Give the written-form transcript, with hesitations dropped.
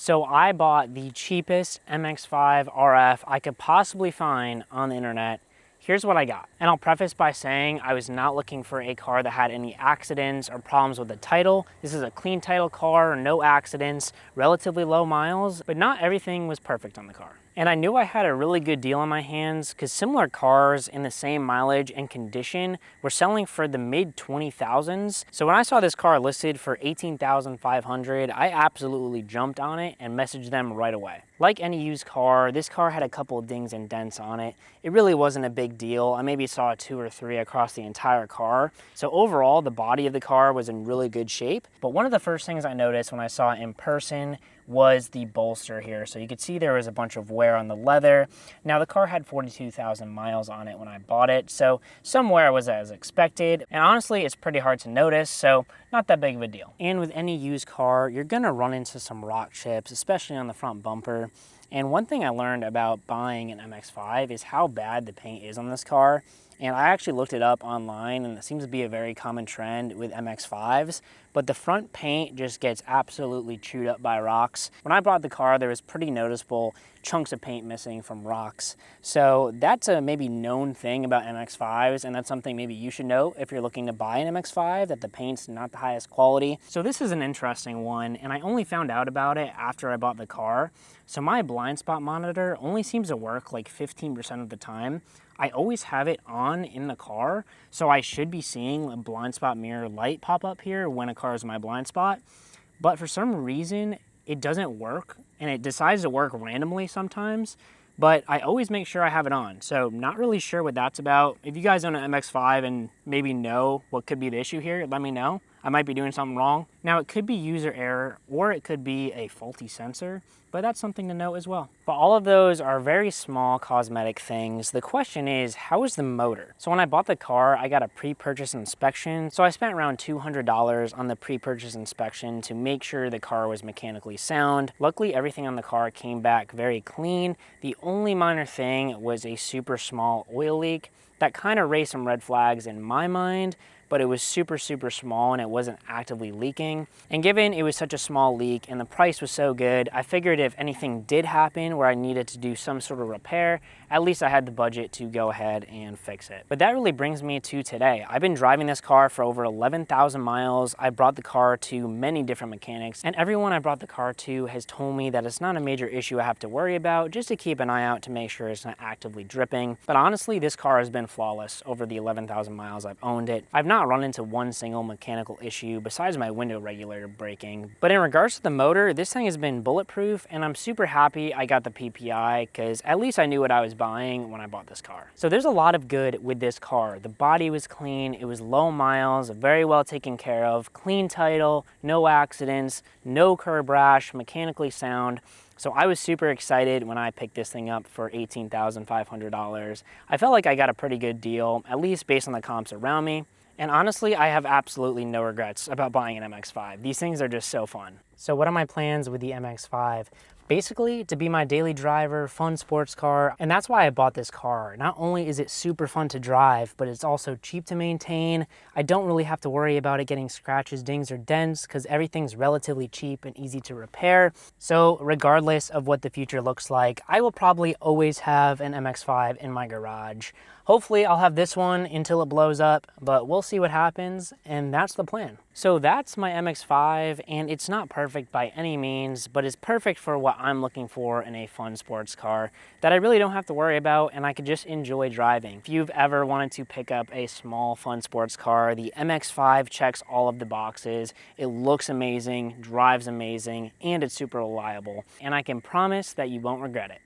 So I bought the cheapest MX-5 RF I could possibly find on the internet. Here's what I got. And I'll preface by saying I was not looking for a car that had any accidents or problems with the title. This is a clean title car, no accidents, relatively low miles, but not everything was perfect on the car. And I knew I had a really good deal on my hands because similar cars in the same mileage and condition were selling for the mid 20,000s. So when I saw this car listed for $18,500, I absolutely jumped on it and messaged them right away. Like any used car, this car had a couple of dings and dents on it. It really wasn't a big deal. I maybe saw 2 or 3 across the entire car. So overall, the body of the car was in really good shape. But one of the first things I noticed when I saw it in person was the bolster here. So you could see there was a bunch of wear on the leather. Now the car had 42,000 miles on it when I bought it, so some wear was as expected. And honestly, it's pretty hard to notice, so not that big of a deal. And with any used car, you're gonna run into some rock chips, especially on the front bumper. And one thing I learned about buying an MX-5 is how bad the paint is on this car. And I actually looked it up online, and it seems to be a very common trend with MX-5s, but the front paint just gets absolutely chewed up by rocks. When I bought the car, there was pretty noticeable chunks of paint missing from rocks. So that's a maybe known thing about MX-5s, and that's something maybe you should know if you're looking to buy an MX-5, that the paint's not the highest quality. So this is an interesting one, and I only found out about it after I bought the car. So my blind spot monitor only seems to work like 15% of the time. I always have it on in the car, so I should be seeing a blind spot mirror light pop up here when a car is in my blind spot. But for some reason, it doesn't work, and it decides to work randomly sometimes, but I always make sure I have it on. So not really sure what that's about. If you guys own an MX-5 and maybe know what could be the issue here, let me know. I might be doing something wrong. Now it could be user error, or it could be a faulty sensor, but that's something to note as well. But all of those are very small cosmetic things. The question is, how is the motor? So when I bought the car, I got a pre-purchase inspection. So I spent around $200 on the pre-purchase inspection to make sure the car was mechanically sound. Luckily, everything on the car came back very clean. The only minor thing was a super small oil leak that kind of raised some red flags in my mind, but it was super small and it wasn't actively leaking. And given it was such a small leak and the price was so good, I figured if anything did happen where I needed to do some sort of repair, at least I had the budget to go ahead and fix it. But that really brings me to today. I've been driving this car for over 11,000 miles. I brought the car to many different mechanics, and everyone I brought the car to has told me that it's not a major issue I have to worry about, just to keep an eye out to make sure it's not actively dripping. But honestly, this car has been flawless over the 11,000 miles I've owned it. I've not run into one single mechanical issue besides my window regulator breaking. But in regards to the motor, this thing has been bulletproof, and I'm super happy I got the PPI because at least I knew what I was buying when I bought this car. So there's a lot of good with this car. The body was clean, it was low miles, very well taken care of, clean title, no accidents, no curb rash, mechanically sound. So I was super excited when I picked this thing up for $18,500. I felt like I got a pretty good deal, at least based on the comps around me. And honestly, I have absolutely no regrets about buying an MX-5. These things are just so fun. So what are my plans with the MX-5? Basically, to be my daily driver, fun sports car, and that's why I bought this car. Not only is it super fun to drive, but it's also cheap to maintain. I don't really have to worry about it getting scratches, dings, or dents because everything's relatively cheap and easy to repair. So regardless of what the future looks like, I will probably always have an MX-5 in my garage. Hopefully I'll have this one until it blows up, but we'll see what happens, and that's the plan. So that's my MX-5, and it's not perfect by any means, but it's perfect for what I'm looking for in a fun sports car that I really don't have to worry about, and I could just enjoy driving. If you've ever wanted to pick up a small fun sports car, the MX-5 checks all of the boxes. It looks amazing, drives amazing, and it's super reliable, and I can promise that you won't regret it.